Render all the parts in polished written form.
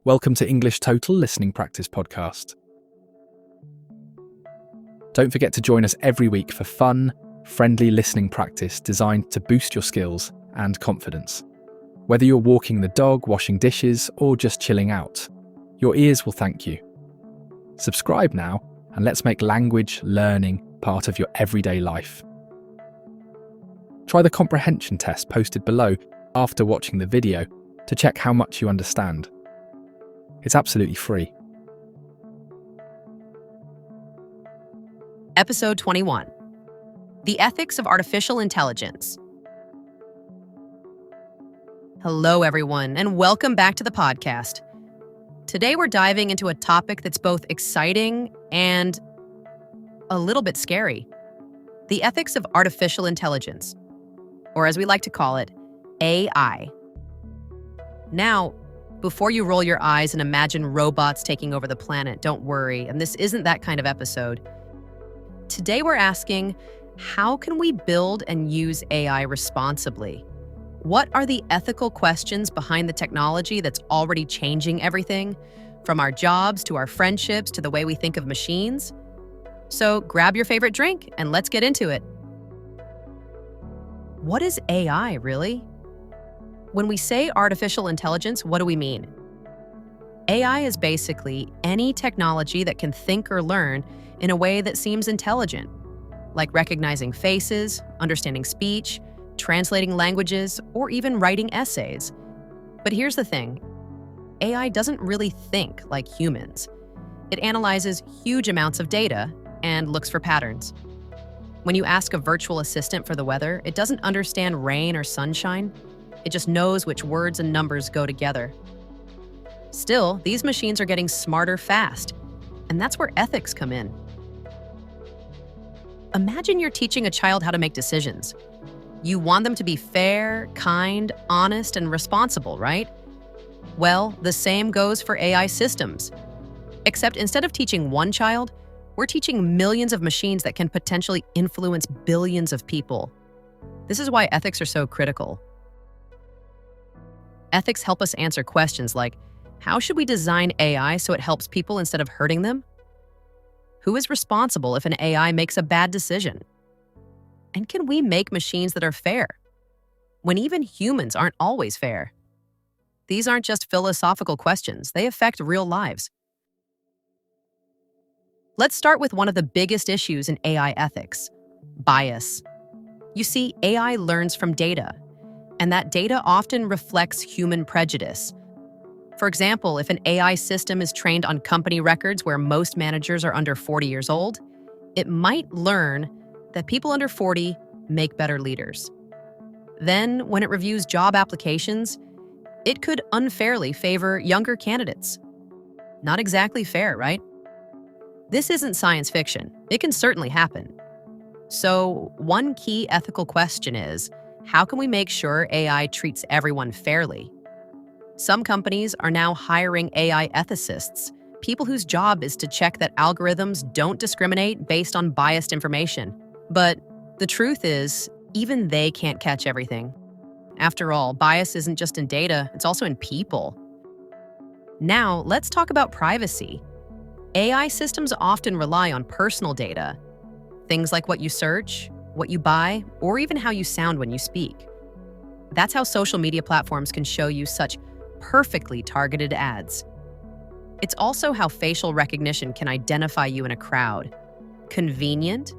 Welcome to English Total Listening Practice Podcast. Don't forget to join us every week for fun, friendly listening practice designed to boost your skills and confidence. Whether you're walking the dog, washing dishes, or just chilling out, your ears will thank you. Subscribe now, and let's make language learning part of your everyday life. Try the comprehension test posted below after watching the video to check how much you understand. It's absolutely free. Episode 21. The Ethics of Artificial Intelligence. Hello, everyone, and welcome back to the podcast. Today, we're diving into a topic that's both exciting and a little bit scary. The ethics of artificial intelligence, or as we like to call it, AI. Now, before you roll your eyes and imagine robots taking over the planet, don't worry, and this isn't that kind of episode. Today we're asking, how can we build and use AI responsibly? What are the ethical questions behind the technology that's already changing everything, from our jobs to our friendships to the way we think of machines? So grab your favorite drink and let's get into it. What is AI, really? When we say artificial intelligence, what do we mean? AI is basically any technology that can think or learn in a way that seems intelligent, like recognizing faces, understanding speech, translating languages, or even writing essays. But here's the thing, AI doesn't really think like humans. It analyzes huge amounts of data and looks for patterns. When you ask a virtual assistant for the weather, it doesn't understand rain or sunshine. It just knows which words and numbers go together. Still, these machines are getting smarter fast, and that's where ethics come in. Imagine you're teaching a child how to make decisions. You want them to be fair, kind, honest, and responsible, right? Well, the same goes for AI systems. Except instead of teaching one child, we're teaching millions of machines that can potentially influence billions of people. This is why ethics are so critical. Ethics help us answer questions like, how should we design AI so it helps people instead of hurting them? Who is responsible if an AI makes a bad decision? And can we make machines that are fair, when even humans aren't always fair? These aren't just philosophical questions, they affect real lives. Let's start with one of the biggest issues in AI ethics, bias. You see, AI learns from data, and that data often reflects human prejudice. For example, if an AI system is trained on company records where most managers are under 40 years old, it might learn that people under 40 make better leaders. Then, when it reviews job applications, it could unfairly favor younger candidates. Not exactly fair, right? This isn't science fiction. It can certainly happen. So, one key ethical question is, how can we make sure AI treats everyone fairly? Some companies are now hiring AI ethicists, people whose job is to check that algorithms don't discriminate based on biased information. But the truth is, even they can't catch everything. After all, bias isn't just in data, it's also in people. Now, let's talk about privacy. AI systems often rely on personal data, things like what you search, what you buy, or even how you sound when you speak. That's how social media platforms can show you such perfectly targeted ads. It's also how facial recognition can identify you in a crowd. Convenient?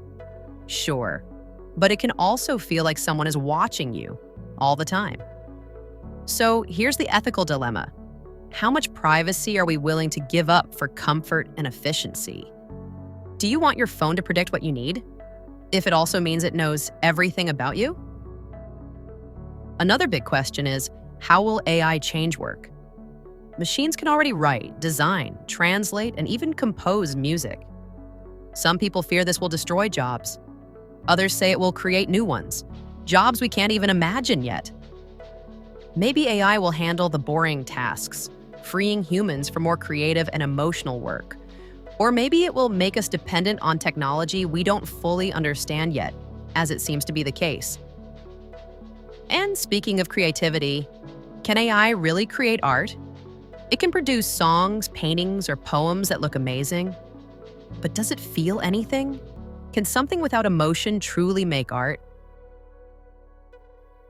Sure. But it can also feel like someone is watching you all the time. So here's the ethical dilemma. How much privacy are we willing to give up for comfort and efficiency? Do you want your phone to predict what you need, if it also means it knows everything about you? Another big question is, how will AI change work? Machines can already write, design, translate, and even compose music. Some people fear this will destroy jobs. Others say it will create new ones, jobs we can't even imagine yet. Maybe AI will handle the boring tasks, freeing humans for more creative and emotional work. Or maybe it will make us dependent on technology we don't fully understand yet, as it seems to be the case. And speaking of creativity, can AI really create art? It can produce songs, paintings, or poems that look amazing. But does it feel anything? Can something without emotion truly make art?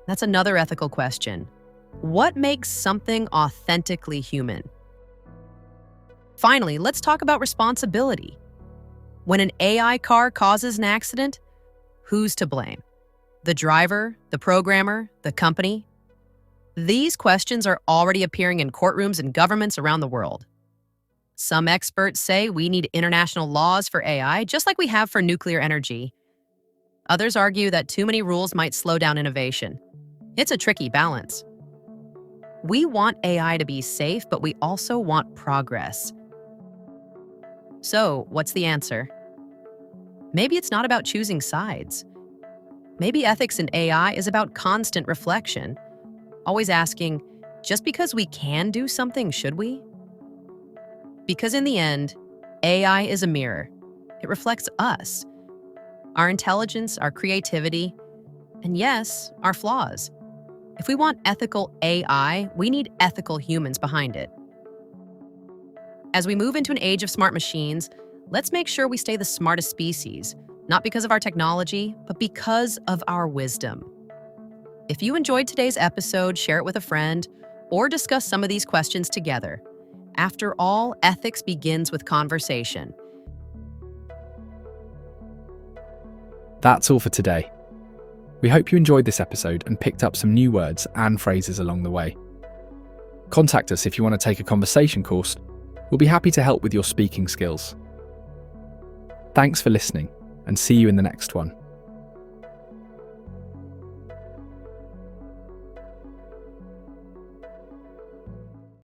That's another ethical question. What makes something authentically human? Finally, let's talk about responsibility. When an AI car causes an accident, who's to blame? The driver, the programmer, the company? These questions are already appearing in courtrooms and governments around the world. Some experts say we need international laws for AI, just like we have for nuclear energy. Others argue that too many rules might slow down innovation. It's a tricky balance. We want AI to be safe, but we also want progress. So, what's the answer? Maybe it's not about choosing sides. Maybe ethics in AI is about constant reflection. Always asking, just because we can do something, should we? Because in the end, AI is a mirror. It reflects us, our intelligence, our creativity, and yes, our flaws. If we want ethical AI, we need ethical humans behind it. As we move into an age of smart machines, let's make sure we stay the smartest species, not because of our technology, but because of our wisdom. If you enjoyed today's episode, share it with a friend, or discuss some of these questions together. After all, ethics begins with conversation. That's all for today. We hope you enjoyed this episode and picked up some new words and phrases along the way. Contact us if you want to take a conversation course. We'll be happy to help with your speaking skills. Thanks for listening, and see you in the next one.